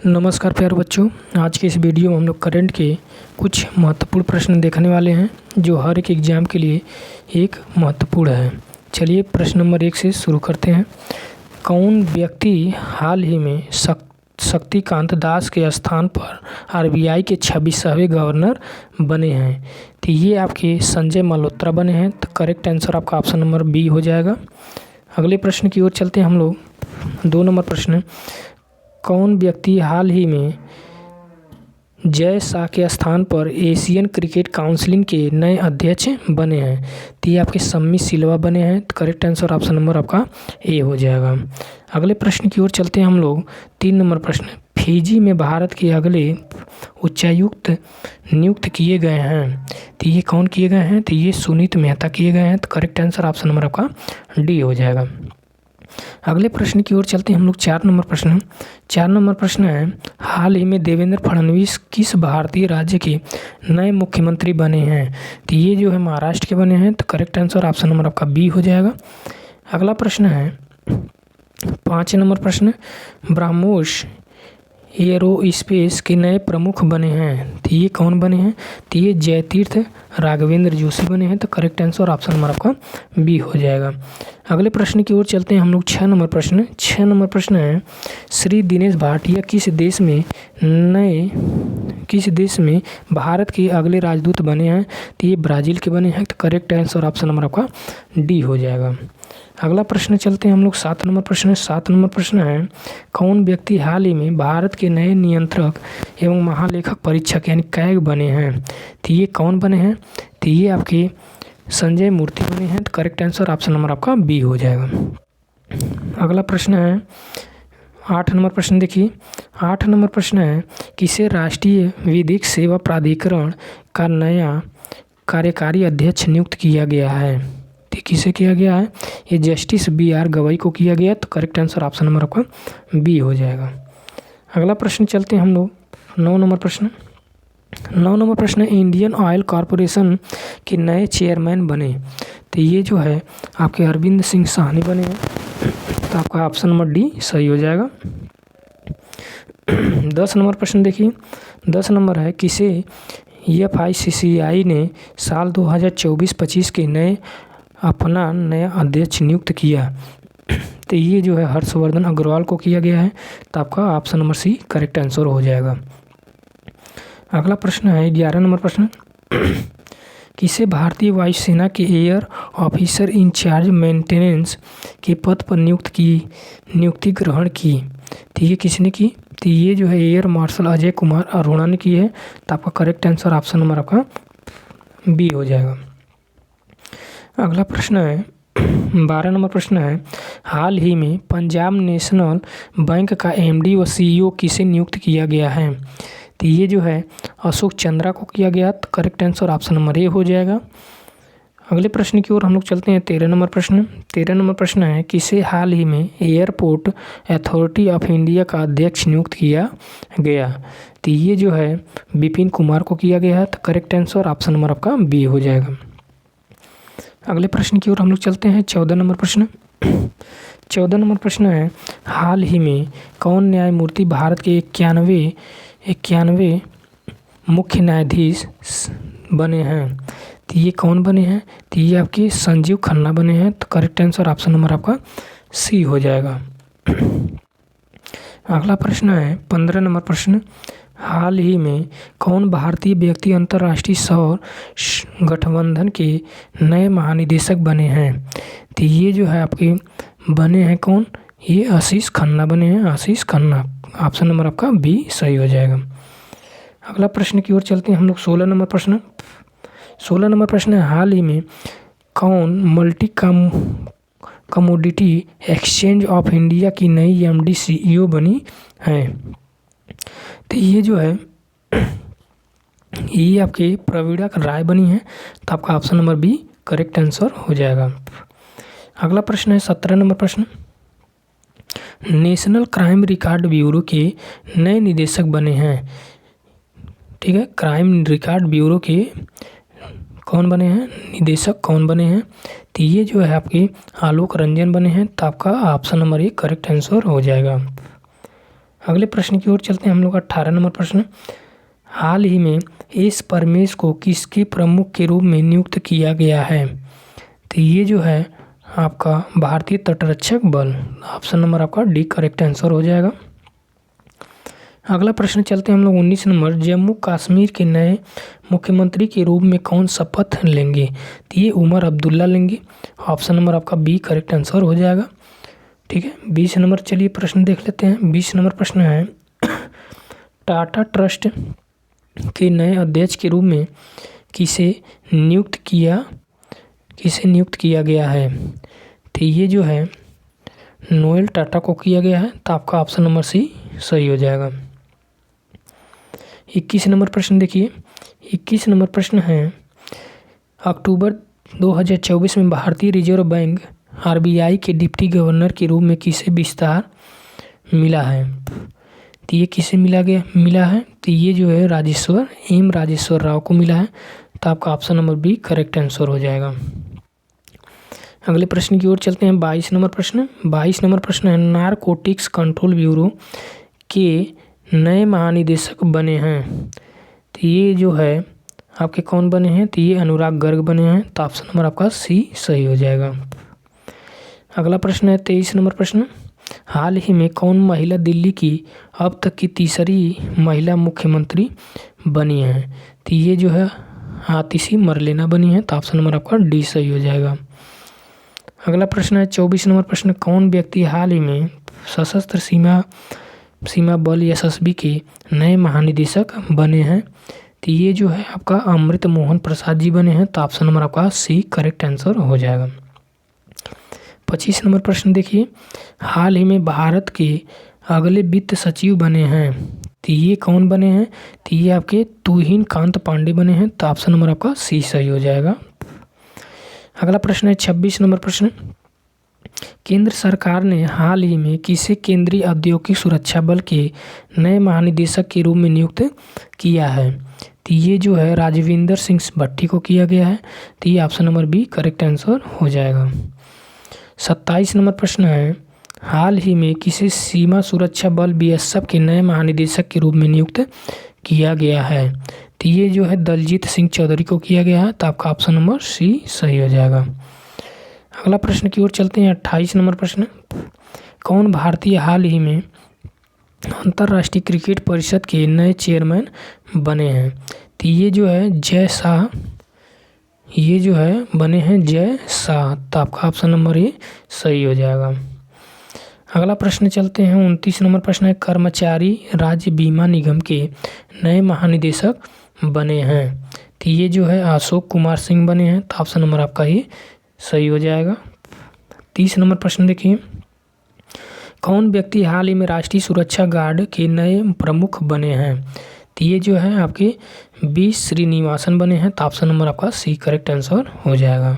नमस्कार प्यारे बच्चों। आज के इस वीडियो में हम लोग करंट के कुछ महत्वपूर्ण प्रश्न देखने वाले हैं जो हर एक एग्जाम के लिए एक महत्वपूर्ण है। चलिए प्रश्न नंबर 1 से शुरू करते हैं। कौन व्यक्ति हाल ही में शक्तिकांत दास के स्थान पर आरबीआई के 26वें गवर्नर बने हैं? तो ये आपके संजय मल्होत्रा बने हैं। तो करेक्ट आंसर आपका ऑप्शन नंबर बी हो जाएगा। अगले प्रश्न की ओर चलते हैं हम लोग। 2 नंबर प्रश्न, कौन व्यक्ति हाल ही में जय शाह के स्थान पर एशियन क्रिकेट काउंसिल के नए अध्यक्ष बने हैं? तो ये आपके सम्मी सिल्वा बने हैं। तो करेक्ट आंसर ऑप्शन नंबर आपका ए हो जाएगा। अगले प्रश्न की ओर चलते हैं हम लोग। 3 नंबर प्रश्न, फिजी में भारत के अगले उच्चायुक्त नियुक्त किए गए हैं। तो ये कौन किए गए हैं? तो ये सुनीत मेहता किए गए हैं। तो करेक्ट आंसर ऑप्शन नंबर आपका डी हो जाएगा। अगले प्रश्न की ओर चलते हैं हम लोग। 4 नंबर प्रश्न। 4 नंबर प्रश्न है, हाल ही में देवेंद्र फडणवीस किस भारतीय राज्य के नए मुख्यमंत्री बने हैं? तो ये जो है महाराष्ट्र के बने हैं। तो करेक्ट आंसर ऑप्शन नंबर आपका बी हो जाएगा। अगला प्रश्न है 5 नंबर प्रश्न, ब्रह्मोस एरोस्पेस के नए प्रमुख बने हैं। तो ये कौन बने हैं? तो ये जयतीर्थ राघवेंद्र जोशी बने हैं। तो करेक्ट आंसर ऑप्शन नंबर आपका बी हो जाएगा। अगले प्रश्न की ओर चलते हैं हम लोग। 6 नंबर प्रश्न। 6 नंबर प्रश्न है, श्री दिनेश भाटिया किस देश में भारत के अगले राजदूत बने हैं? तो ये ब्राज़ील के बने हैं। तो करेक्ट आंसर ऑप्शन नंबर आपका डी हो जाएगा। अगला प्रश्न चलते हैं हम लोग 7 नंबर प्रश्न। 7 नंबर प्रश्न है, कौन व्यक्ति हाल ही में भारत के नए नियंत्रक एवं महालेखक परीक्षक यानी कैग बने हैं? तो ये कौन बने हैं? तो ये आपके संजय मूर्ति बने हैं। तो करेक्ट आंसर ऑप्शन नंबर आपका बी हो जाएगा। अगला प्रश्न है 8 नंबर प्रश्न। देखिए 8 नंबर प्रश्न है, किसे राष्ट्रीय विधिक सेवा प्राधिकरण का नया कार्यकारी अध्यक्ष नियुक्त किया गया है? तो किसे किया गया है? ये जस्टिस BR गवई को किया गया। तो करेक्ट आंसर ऑप्शन नंबर आपका बी हो जाएगा। अगला प्रश्न चलते हैं हम लोग 9 नंबर प्रश्न। 9 नंबर प्रश्न, इंडियन ऑयल कॉरपोरेशन के नए चेयरमैन बने। तो ये जो है आपके अरविंद सिंह साहनी बने हैं। तो आपका ऑप्शन नंबर डी सही हो जाएगा। 10 नंबर प्रश्न देखिए। 10 नंबर है, किसे FICCI ने साल 2024-25 के अपना नया अध्यक्ष नियुक्त किया? तो ये जो है हर्षवर्धन अग्रवाल को किया गया है। तो आपका option number C correct answer हो जाएगा। अगला प्रश्न है 11 नंबर प्रश्न, किसे भारतीय वायुसेना के एयर ऑफिसर इंचार्ज मेंटेनेंस के पद पर नियुक्ति ग्रहण की? तो ये किसने की? तो ये जो है एयर मार्शल अजय कुमार अरोड़ा ने की है। तो आपका करेक्ट आंसर ऑप्शन नंबर आपका बी हो जाएगा। अगला प्रश्न है 12 नंबर प्रश्न है, हाल ही में पंजाब नेशनल बैंक का MD व CEO किसे नियुक्त किया गया है? तो ये जो है अशोक चंद्रा को किया गया। तो correct answer option number A हो जाएगा। अगले प्रश्न की ओर हम लोग चलते हैं। 13 नंबर प्रश्न। 13 नंबर प्रश्न है, किसे हाल ही में एयरपोर्ट अथॉरिटी ऑफ इंडिया का अध्यक्ष नियुक्त किया गया? तो ये जो है विपिन कुमार को किया गया है। तो करेक्ट आंसर ऑप्शन नंबर आपका बी हो जाएगा। अगले प्रश्न की ओर हम लोग चलते हैं। 14 नंबर प्रश्न। 14 नंबर प्रश्न है, हाल ही में कौन न्यायमूर्ति भारत के 91 मुख्य न्यायाधीश बने हैं? तो ये कौन बने हैं? तो ये आपके संजीव खन्ना बने हैं। तो करेक्ट आंसर ऑप्शन नंबर आपका सी हो जाएगा। अगला प्रश्न है 15 नंबर प्रश्न, हाल ही में कौन भारतीय व्यक्ति अंतर्राष्ट्रीय सौर गठबंधन के नए महानिदेशक बने हैं? तो ये जो है आपके बने हैं कौन? ये आशीष खन्ना बने हैं। आशीष खन्ना। ऑप्शन नंबर आपका बी सही हो जाएगा। अगला प्रश्न की ओर चलते हैं हम लोग। 16 नंबर प्रश्न। 16 नंबर प्रश्न है, हाल ही में कौन multi commodity exchange of India की नई MD CEO बनी है? तो ये जो है ये आपके प्रवीणा राय बनी है। तो आपका option number B correct answer हो जाएगा। अगला प्रश्न है 17 नंबर प्रश्न, नेशनल क्राइम रिकॉर्ड ब्यूरो के नए निदेशक बने हैं। ठीक है, क्राइम रिकॉर्ड ब्यूरो के कौन बने हैं? निदेशक कौन बने हैं? तो ये जो है आपके आलोक रंजन बने हैं। तो आपका option number A correct answer हो जाएगा। अगले प्रश्न की ओर चलते हैं हम लोग। 18 नंबर प्रश्न, हाल ही में एस परमेश को किसके प्रमुख के रूप में नियुक्त किया गया है? तो ये जो है आपका भारतीय तटरक्षक बल, ऑप्शन नंबर आपका डी करेक्ट आंसर हो जाएगा। अगला प्रश्न चलते हैं हम लोग 19 नंबर, जम्मू कश्मीर के नए मुख्यमंत्री के रूप में कौन शपथ लेंगे? तो ये उमर अब्दुल्ला लेंगे, ऑप्शन नंबर आपका बी करेक्ट आंसर हो जाएगा। ठीक है, 20 नंबर चलिए प्रश्न देख लेते हैं। 20 नंबर प्रश्न है, टाटा ट्रस्ट के नए अध्यक्ष के रूप में किसे नियुक्त किया गया है? तो ये जो है नोएल टाटा को किया गया है, तो आपका ऑप्शन नंबर सी सही हो जाएगा। 21 नंबर प्रश्न देखिए। 21 नंबर प्रश्न है, अक्टूबर 2024 में भारतीय रिजर्व बैंक आरबीआई के डिप्टी गवर्नर के रूप में किसे विस्तार मिला है? तो ये किसे मिला है? तो ये जो है राजेश्वर राव को मिला है, तो आपका option number B correct answer हो जाएगा। अगले प्रश्न की ओर चलते हैं। 22 नंबर प्रश्न। 22 नंबर प्रश्न है, नारकोटिक्स कंट्रोल ब्यूरो के नए महानिदेशक बने हैं। तो ये जो है आपके कौन बने हैं? तो ये अनुराग गर्ग बने हैं, तो ऑप्शन नंबर आपका सी सही हो जाएगा। अगला प्रश्न है 23 नंबर प्रश्न, हाल ही में कौन महिला दिल्ली की अब तक की तीसरी महिला मुख्यमंत्री बनी है? तो ये जो है आतिशी मरलेना बनी है, तो ऑप्शन नंबर आपका डी सही हो जाएगा। अगला प्रश्न है 24 नंबर प्रश्न, कौन व्यक्ति हाल ही में सशस्त्र सीमा बल एसएसबी के नए महानिदेशक बने हैं? तो ये जो है आपका अमृत मोहन प्रसाद जी बने हैं, तो ऑप्शन नंबर आपका सी करेक्ट आंसर हो जाएगा। 25 नंबर प्रश्न देखिए, हाल ही में भारत के अगले वित्त सचिव बने हैं, तो ये कौन बने हैं? तो ये आपके तुहिन कांत पांडे बने हैं, तो ऑप्शन नंबर आपका सी सही हो जाएगा। अगला प्रश्न है 26 नंबर प्रश्न, केंद्र सरकार ने हाल ही में किसे केंद्रीय औद्योगिक सुरक्षा बल के नए महानिदेशक के रूप में नियुक्त किया है? तो ये जो है राजविंदर सिंह भट्टी को किया गया है, तो ये option number B correct answer हो जाएगा। 27 नंबर प्रश्न है, हाल ही में किसे सीमा सुरक्षा बल बीएसएफ के नए महानिदेशक के रूप में नियुक्त किया गया है? तो ये जो है दलजीत सिंह चौधरी को किया गया है, तो आपका ऑप्शन नंबर सी सही हो जाएगा। अगला प्रश्न की ओर चलते हैं। 28 नंबर प्रश्न, कौन भारतीय हाल ही में अंतर्राष्ट्रीय क्रिकेट परिषद के नए चेयरमैन बने हैं? तो ये जो है जय शाह बने हैं जय शाह, तो आपका ऑप्शन नंबर ये सही हो जाएगा। अगला प्रश्न चलते हैं 29 नंबर प्रश्न है, कर्मचारी राज्य बीमा निगम के नए महानिदेशक बने हैं, तो ये जो है अशोक कुमार सिंह बने हैं, तो ऑप्शन नंबर आपका ये सही हो जाएगा। 30 नंबर प्रश्न देखिए, कौन व्यक्ति हाल ही में राष्ट्रीय सुरक्षा गार्ड के नए प्रमुख बने हैं? तो ये जो है आपके बी श्रीनिवासन बने हैं, तो ऑप्शन नंबर आपका सी करेक्ट आंसर हो जाएगा।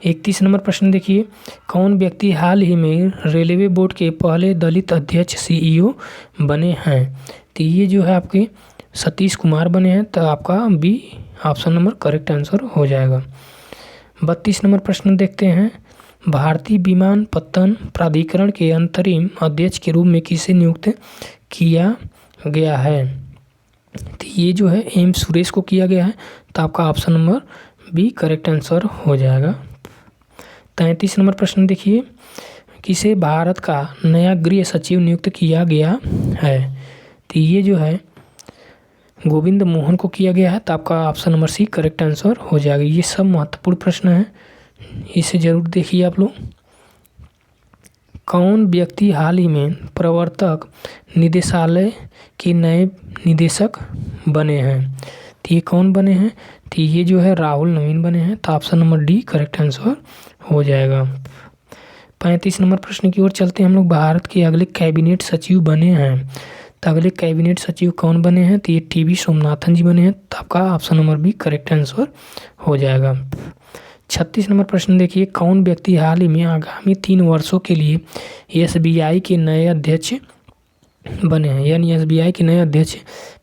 31 नंबर प्रश्न देखिए, कौन व्यक्ति हाल ही में रेलवे बोर्ड के पहले दलित अध्यक्ष सीईओ बने हैं? तो ये जो है आपके सतीश कुमार बने हैं, तो आपका B option number correct answer हो जाएगा। 32 नंबर प्रश्न देखते हैं, भारतीय विमानपत्तन प्राधिकरण के अंतरिम अध्यक्ष के रूप में किसे नियुक्त किया गया है? तो ये जो है एम सुरेश को किया गया है, तो आपका option number B correct answer हो जाएगा। 33 नंबर प्रश्न देखिए, किसे भारत का नया गृह सचिव नियुक्त किया गया है? तो ये जो है गोविंद मोहन को किया गया है, तो आपका option number C correct answer हो जाएगा। ये सब महत्वपूर्ण प्रश्न हैं, इसे जरूर देखिए आप लोग। कौन व्यक्ति हाल ही में प्रवर्तक निदेशालय के नए निदेशक बने हैं? तो ये कौन बने हैं? तो ये जो है राहुल नवीन बने हैं, तो option number D correct answer हो जाएगा। 35 नंबर प्रश्न की ओर चलते हैं हम लोग, भारत के अगले कैबिनेट सचिव बने हैं, तो अगले कैबिनेट सचिव कौन बने हैं? तो ये टीवी सोमनाथन जी बने हैं, तो आपका option number B correct answer हो जाएगा। 36 नंबर प्रश्न देखिए, कौन व्यक्ति हाल ही में आगामी 3 वर्षों के लिए एसबीआई के नए अध्यक्ष बने हैं? यानी एसबीआई के नए अध्यक्ष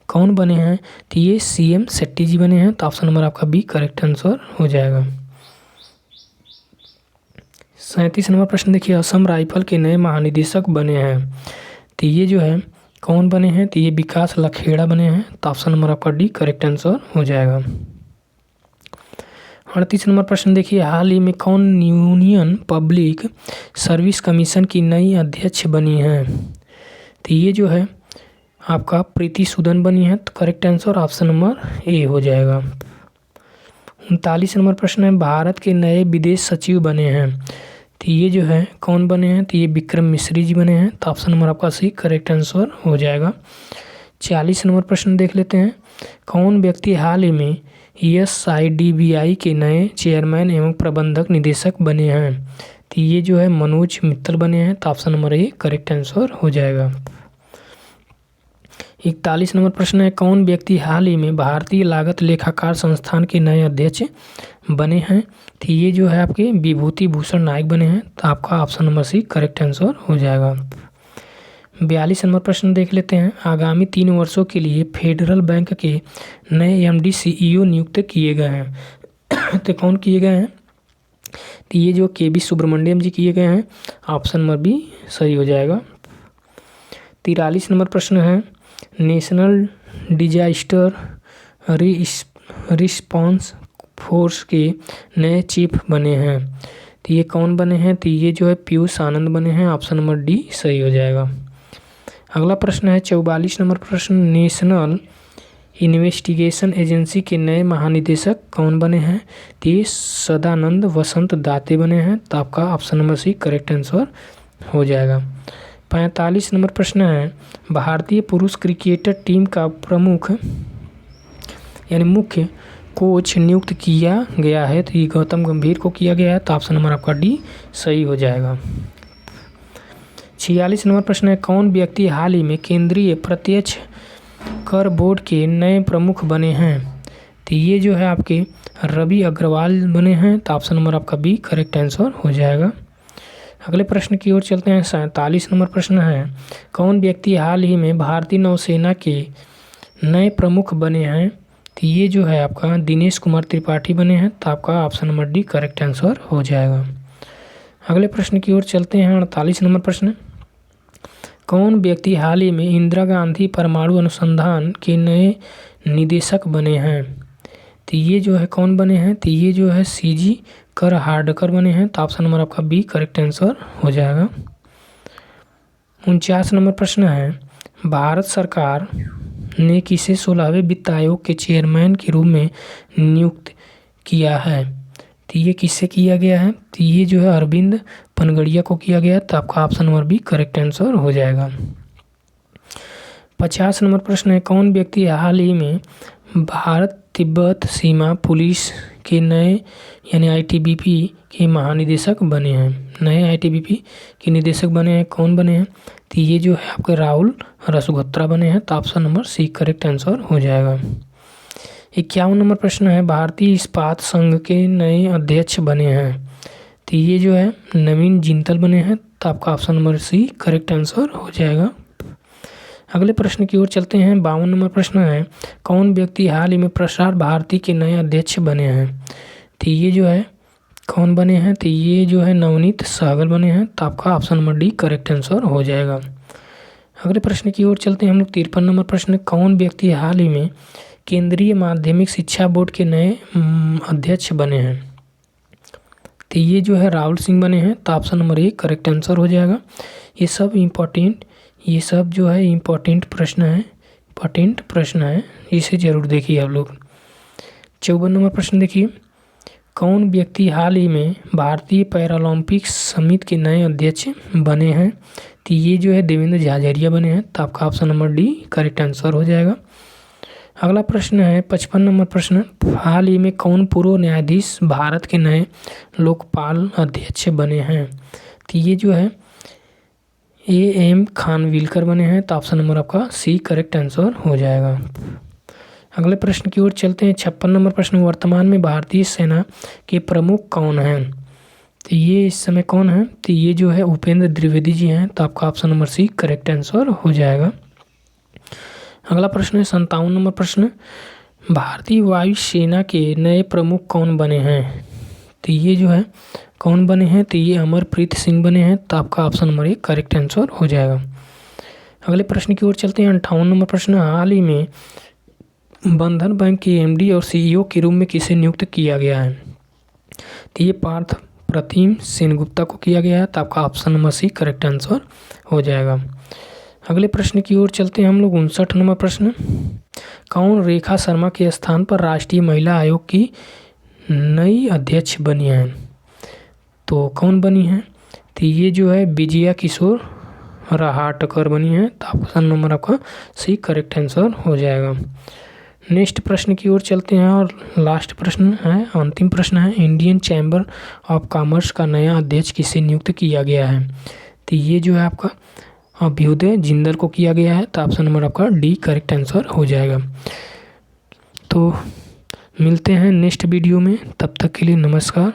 कौन बने हैं? तो ये सीएम शेट्टी जी बने हैं, तो ऑप्शन नंबर आपका बी करेक्ट आंसर हो जाएगा। 37 नंबर प्रश्न देखिए, असम राइफल के नए महानिदेशक बने हैं, तो ये जो है कौन बने हैं, तो ये विकास लखेड़ा बने हैं। तो ऑप्शन नंबर आपका डी करेक्ट आंसर हो जाएगा। 38 नंबर प्रश्न देखिए, हाल ही में कौन यूनियन पब्लिक सर्विस कमीशन की नई अध्यक्ष बनी है। तो ये जो है आपका प्रीति सूदन बनी है। तो correct answer option number A हो जाएगा। 39 नंबर प्रश्न है, भारत के नए विदेश सचिव बने हैं। तो ये जो है कौन बने हैं, तो ये विक्रम मिश्री जी बने हैं। तो ऑप्शन नंबर आपका सी करेक्ट आंसर हो जाएगा। 40 नंबर प्रश्न देख लेते हैं, कौन व्यक्ति हाल ही में SIDBI के नए चेयरमैन एवं प्रबंधक निदेशक बने हैं। तो ये जो है मनोज मित्तल बने हैं। तो option number A correct answer हो जाएगा। 41 नंबर प्रश्न है, कौन व्यक्ति हाल ही में भारतीय लागत लेखाकार संस्थान के नए अध्यक्ष बने हैं। तो ये जो है आपके विभूति भूषण नायक बने हैं। तो आपका option number C correct answer हो जाएगा। 42 नंबर प्रश्न देख लेते हैं, आगामी 3 वर्षों के लिए फेडरल बैंक के नए MD CEO नियुक्त किए गए हैं। तो कौन किए गए हैं, तो ये जो KB सुब्रमण्यम जी किए गए हैं। ऑप्शन नंबर बी सही हो जाएगा। 43 नंबर प्रश्न है, नेशनल डिजास्टर रिस्पॉन्स फोर्स के नए चीफ बने हैं। तो ये कौन बने हैं, तो ये जो है पीयूष आनंद बने हैं। ऑप्शन नंबर डी सही हो जाएगा। अगला प्रश्न है 44 नंबर प्रश्न, नेशनल इन्वेस्टिगेशन एजेंसी के नए महानिदेशक कौन बने हैं। तो ये सदानंद वसंत दाते बने हैं। तो आपका option number C correct answer हो जाएगा। 45 नंबर प्रश्न है, भारतीय पुरुष क्रिकेटर टीम का प्रमुख यानी मुख्य कोच नियुक्त किया गया है। तो ये गौतम गंभीर को किया गया है। तो ऑप्शन नंबर आपका डी सही हो जाएगा। 46 नंबर प्रश्न है, कौन व्यक्ति हाल ही में केंद्रीय प्रत्यक्ष कर बोर्ड के नए प्रमुख बने हैं। तो ये जो है आपके रवि अग्रवाल बने हैं। तो ऑप्शन नंबर आपका बी करेक्ट आंसर हो जाएगा। अगले प्रश्न की ओर चलते हैं। 47 नंबर प्रश्न है, कौन व्यक्ति हाल ही में भारतीय नौसेना के नए प्रमुख बने हैं। तो ये जो है आपका दिनेश कुमार त्रिपाठी बने हैं। तो आपका option number D correct answer हो जाएगा। अगले प्रश्न की ओर चलते हैं। 48 नंबर प्रश्न, कौन व्यक्ति हाल ही में इंदिरा गांधी परमाणु अनुसंधान के नए निदेशक बने हैं। तो ये जो है कौन बने हैं, तो ये जो है CG कर हार्डकर बने हैं। तो ऑप्शन नंबर आपका बी करेक्ट आंसर हो जाएगा। 49 नंबर प्रश्न है, भारत सरकार ने किसे 16वें वित्त आयोग के चेयरमैन के रूप में नियुक्त किया है। तो ये किससे किया गया है, तो ये जो है अरविंद पनगड़िया को किया गया। तो आपका option number B correct answer हो जाएगा। 50 नंबर प्रश्न है, कौन व्यक्ति हाल ही में भारत तिब्बत सीमा पुलिस के नए यानी ITBP के महानिदेशक बने हैं। नए ITBP के निदेशक बने हैं, कौन बने हैं, तो ये जो है आपके राहुल रसगोत्रा बने हैं। तो option number C correct answer हो जाएगा। 51 नंबर प्रश्न है, भारतीय इस्पात संघ के नए अध्यक्ष बने हैं। तो ये जो है नवीन जिंतल बने हैं। तो आपका option number C correct answer हो जाएगा। अगले प्रश्न की ओर चलते हैं। 52 नंबर प्रश्न है, कौन व्यक्ति हाल ही में प्रसार भारती के नए अध्यक्ष बने हैं। तो ये जो है कौन बने हैं, तो ये जो है नवनीत सहगल बने हैं। तो आपका option number D correct answer हो जाएगा। अगले प्रश्न की ओर चलते हैं हम लोग। 53 नंबर प्रश्न, कौन व्यक्ति हाल ही में केंद्रीय माध्यमिक शिक्षा बोर्ड के नए अध्यक्ष बने हैं। तो ये जो है राहुल सिंह बने हैं। तो option number A correct answer हो जाएगा। ये सब जो है इम्पोर्टेंट प्रश्न है, इसे जरूर देखिए आप लोग। 54 नंबर प्रश्न देखिए, कौन व्यक्ति हाल ही में भारतीय पैरालंपिक समिति के नए अध्यक्ष बने हैं। तो ये जो है देवेंद्र झाझरिया बने हैं। तो आपका option number D correct answer हो जाएगा। अगला प्रश्न है 55 नंबर प्रश्न, हाल ही में कौन पूर्व न्यायाधीश भारत के नए लोकपाल अध्यक्ष बने हैं। तो ये जो है AM खानविलकर बने हैं। तो ऑप्शन नंबर आपका सी करेक्ट आंसर हो जाएगा। अगले प्रश्न की ओर चलते हैं। 56 नंबर प्रश्न, वर्तमान में भारतीय सेना के प्रमुख कौन हैं। तो ये इस समय कौन है, तो ये जो है उपेंद्र द्विवेदी जी हैं। तो आपका option number C correct answer हो जाएगा। अगला प्रश्न है 57 नंबर प्रश्न, भारतीय वायुसेना के नए प्रमुख कौन बने हैं। तो ये जो है कौन बने हैं, तो ये अमरप्रीत सिंह बने हैं। तो आपका option number A correct answer हो जाएगा। अगले प्रश्न की ओर चलते हैं। 58 नंबर प्रश्न, हाल ही में बंधन बैंक के एमडी और सीईओ के रूप में किसे नियुक्त किया गया है? तो ये पार्थ प्रतिम सेनगुप्ता को किया गया है। तो आपका option number C correct answer हो जाएगा। अगले प्रश्न की ओर चलते हैं हम लोग। 59 नंबर प्रश्न, कौन रेखा शर्मा के स्थान पर राष्ट्रीय महिला आयोग की नई अध्यक्ष बनी है? तो कौन बनी है? तो ये जो है विजया किशोर रहाटकर बनी है। तो ऑप्शन नंबर आपका सी करेक्ट आंसर हो जाएगा। नेक्स्ट प्रश्न की ओर चलते हैं और लास्ट प्रश्न है, अंतिम प्रश्न है, इंडियन चैम्बर ऑफ कॉमर्स का नया अध्यक्ष किसे नियुक्त किया गया है? तो ये जो है आपका अभ्युदय जिंदल को किया गया है। तो ऑप्शन नंबर आपका डी करेक्ट आंसर हो जाएगा। तो मिलते हैं नेक्स्ट वीडियो में, तब तक के लिए नमस्कार।